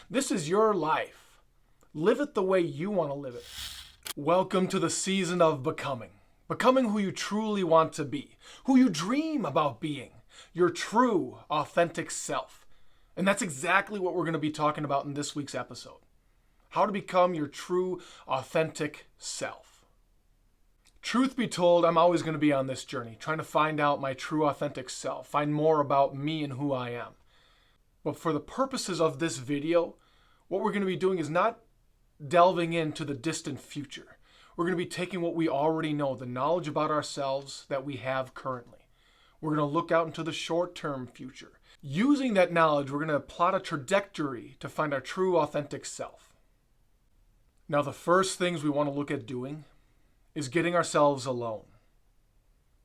This is your life. Live it the way you want to live it. Welcome to the season of becoming. Becoming who you truly want to be, who you dream about being, your true, authentic self. And that's exactly what we're going to be talking about in this week's episode. How to become your true, authentic self. Truth be told, I'm always going to be on this journey, trying to find out my true, authentic self, find more about me and who I am. But for the purposes of this video, what we're going to be doing is not delving into the distant future. We're going to be taking what we already know, the knowledge about ourselves that we have currently. We're going to look out into the short-term future. Using that knowledge, we're going to plot a trajectory to find our true, authentic self. Now, the first things we want to look at doing is getting ourselves alone.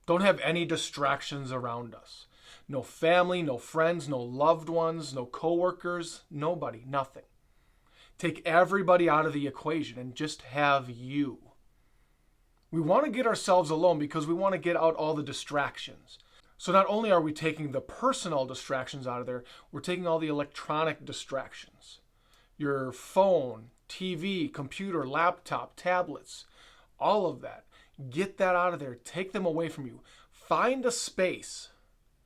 Don't have any distractions around us. No family, no friends, no loved ones, no coworkers, nobody, nothing. Take everybody out of the equation and just have you. We want to get ourselves alone because we want to get out all the distractions. So not only are we taking the personal distractions out of there, we're taking all the electronic distractions. Your phone, TV, computer, laptop, tablets, all of that. Get that out of there. Take them away from you. Find a space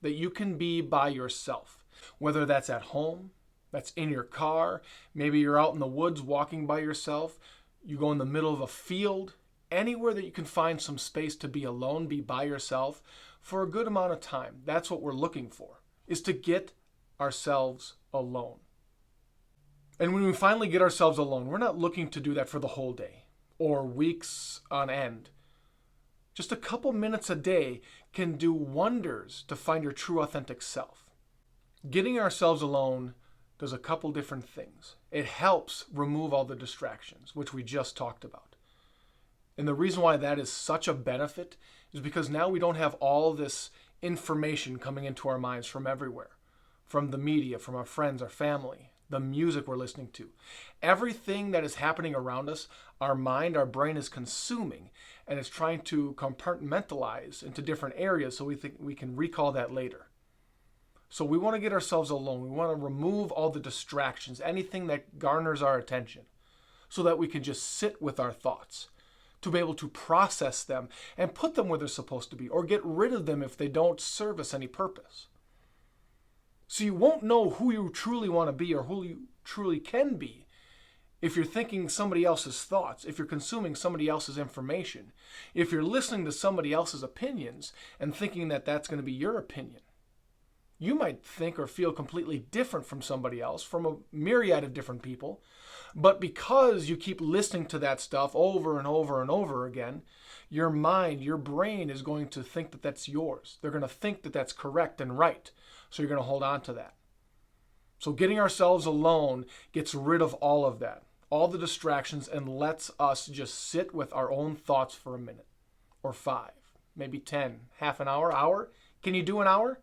that you can be by yourself. Whether that's at home, that's in your car, maybe you're out in the woods walking by yourself, you go in the middle of a field, anywhere that you can find some space to be alone, be by yourself for a good amount of time. That's what we're looking for, is to get ourselves alone. And when we finally get ourselves alone, we're not looking to do that for the whole day or weeks on end. Just a couple minutes a day can do wonders to find your true authentic self. Getting ourselves alone does a couple different things. It helps remove all the distractions, which we just talked about. And the reason why that is such a benefit is because now we don't have all this information coming into our minds from everywhere, from the media, from our friends, our family, the music we're listening to. Everything that is happening around us, our mind, our brain is consuming, and it's trying to compartmentalize into different areas so we think we can recall that later. So we want to get ourselves alone. We want to remove all the distractions, anything that garners our attention, so that we can just sit with our thoughts, to be able to process them and put them where they're supposed to be, or get rid of them if they don't serve us any purpose. So you won't know who you truly want to be or who you truly can be if you're thinking somebody else's thoughts, if you're consuming somebody else's information, if you're listening to somebody else's opinions and thinking that that's going to be your opinion. You might think or feel completely different from somebody else, from a myriad of different people, but because you keep listening to that stuff over and over and over again, your mind, your brain is going to think that that's yours. They're going to think that that's correct and right, so you're going to hold on to that. So getting ourselves alone gets rid of all of that, all the distractions, and lets us just sit with our own thoughts for a minute, or 5, maybe 10, half an hour. Can you do an hour?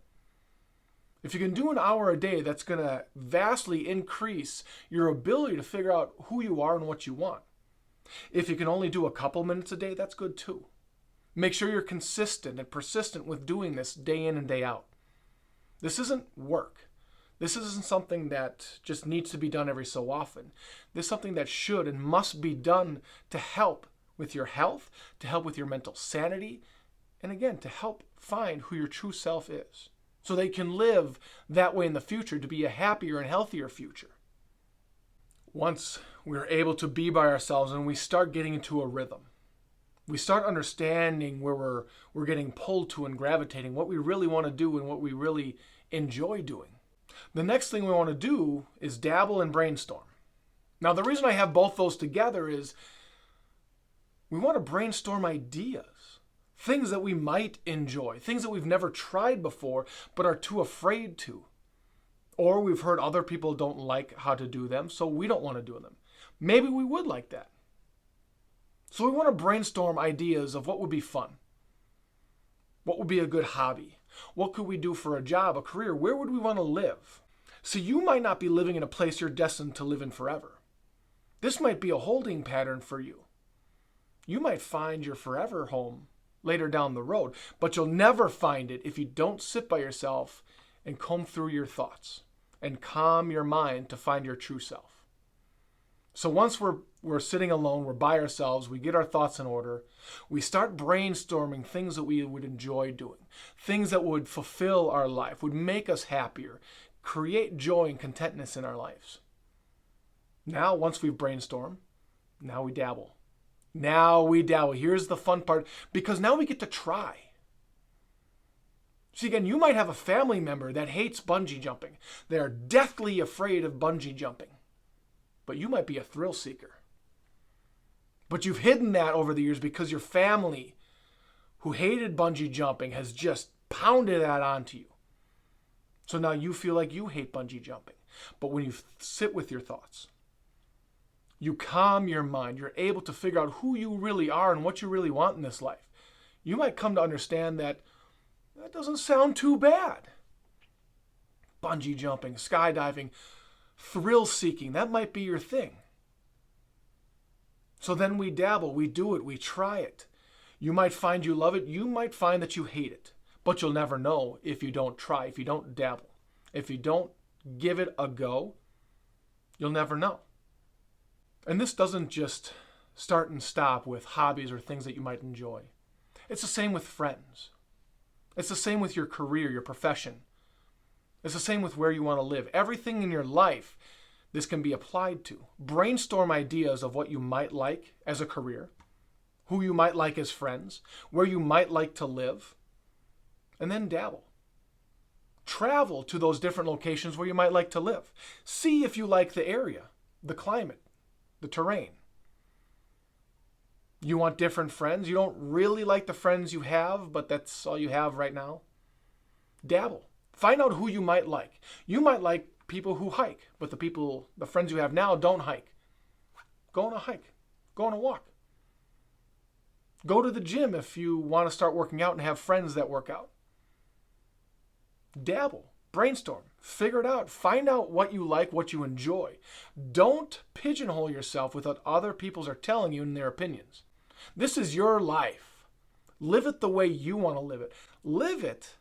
If you can do an hour a day, that's going to vastly increase your ability to figure out who you are and what you want. If you can only do a couple minutes a day, that's good too. Make sure you're consistent and persistent with doing this day in and day out. This isn't work. This isn't something that just needs to be done every so often. This is something that should and must be done to help with your health, to help with your mental sanity, and again, to help find who your true self is, so they can live that way in the future, to be a happier and healthier future. Once we're able to be by ourselves and we start getting into a rhythm, we start understanding where we're getting pulled to and gravitating, what we really want to do and what we really enjoy doing. The next thing we want to do is dabble and brainstorm. Now, the reason I have both those together is we want to brainstorm ideas. Things that we might enjoy, things that we've never tried before but are too afraid to. Or we've heard other people don't like how to do them, so we don't want to do them. Maybe we would like that. So we want to brainstorm ideas of what would be fun. What would be a good hobby? What could we do for a job, a career? Where would we want to live? So you might not be living in a place you're destined to live in forever. This might be a holding pattern for you. You might find your forever home later down the road, but you'll never find it if you don't sit by yourself and comb through your thoughts and calm your mind to find your true self. So once we're sitting alone, we're by ourselves, we get our thoughts in order, we start brainstorming things that we would enjoy doing, things that would fulfill our life, would make us happier, create joy and contentness in our lives. Now, once we've brainstormed, now we dabble. Now we dabble. Here's the fun part, because now we get to try. See, again, you might have a family member that hates bungee jumping. They are deathly afraid of bungee jumping. But you might be a thrill seeker. But you've hidden that over the years because your family, who hated bungee jumping, has just pounded that onto you. So now you feel like you hate bungee jumping. But when you sit with your thoughts, you calm your mind, you're able to figure out who you really are and what you really want in this life. You might come to understand that doesn't sound too bad. Bungee jumping, skydiving, thrill seeking, that might be your thing. So then we dabble, we do it, we try it. You might find you love it, you might find that you hate it. But you'll never know if you don't try, if you don't dabble. If you don't give it a go, you'll never know. And this doesn't just start and stop with hobbies or things that you might enjoy. It's the same with friends. It's the same with your career, your profession. It's the same with where you want to live. Everything in your life, this can be applied to. Brainstorm ideas of what you might like as a career, who you might like as friends, where you might like to live, and then dabble. Travel to those different locations where you might like to live. See if you like the area, the climate, the terrain. You want different friends. You don't really like the friends you have, but that's all you have right now. Dabble. Find out who you might like. You might like people who hike, but the friends you have now don't hike. Go on a hike. Go on a walk. Go to the gym if you want to start working out and have friends that work out. Dabble. Brainstorm. Figure it out. Find out what you like, what you enjoy. Don't pigeonhole yourself with what other people are telling you in their opinions. This is your life. Live it the way you want to live it. Live it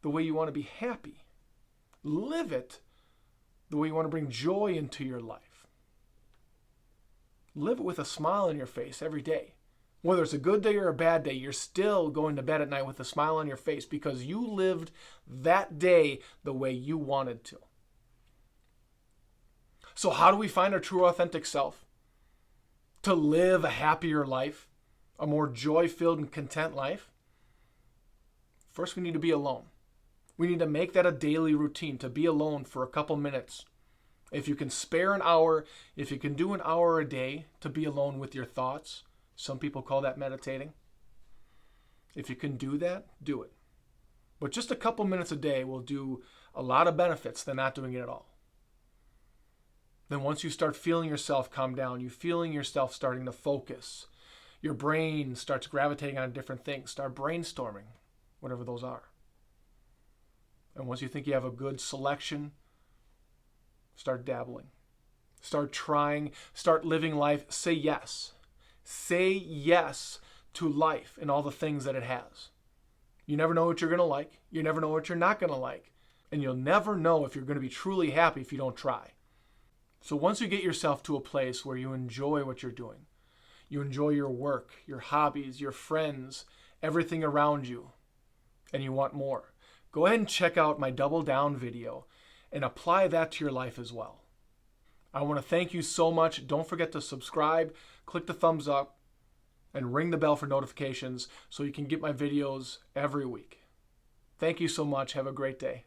the way you want to be happy. Live it the way you want to bring joy into your life. Live it with a smile on your face every day. Whether it's a good day or a bad day, you're still going to bed at night with a smile on your face because you lived that day the way you wanted to. So how do we find our true authentic self? To live a happier life, a more joy-filled and content life? First, we need to be alone. We need to make that a daily routine, to be alone for a couple minutes. If you can spare an hour, if you can do an hour a day to be alone with your thoughts, some people call that meditating. If you can do that, do it. But just a couple minutes a day will do a lot of benefits than not doing it at all. Then once you start feeling yourself calm down, you feeling yourself starting to focus, your brain starts gravitating on different things. Start brainstorming, whatever those are. And once you think you have a good selection, start dabbling. Start trying, start living life. Say yes. Say yes to life and all the things that it has. You never know what you're going to like. You never know what you're not going to like. And you'll never know if you're going to be truly happy if you don't try. So once you get yourself to a place where you enjoy what you're doing, you enjoy your work, your hobbies, your friends, everything around you, and you want more, go ahead and check out my Double Down video and apply that to your life as well. I want to thank you so much. Don't forget to subscribe, click the thumbs up, and ring the bell for notifications so you can get my videos every week. Thank you so much. Have a great day.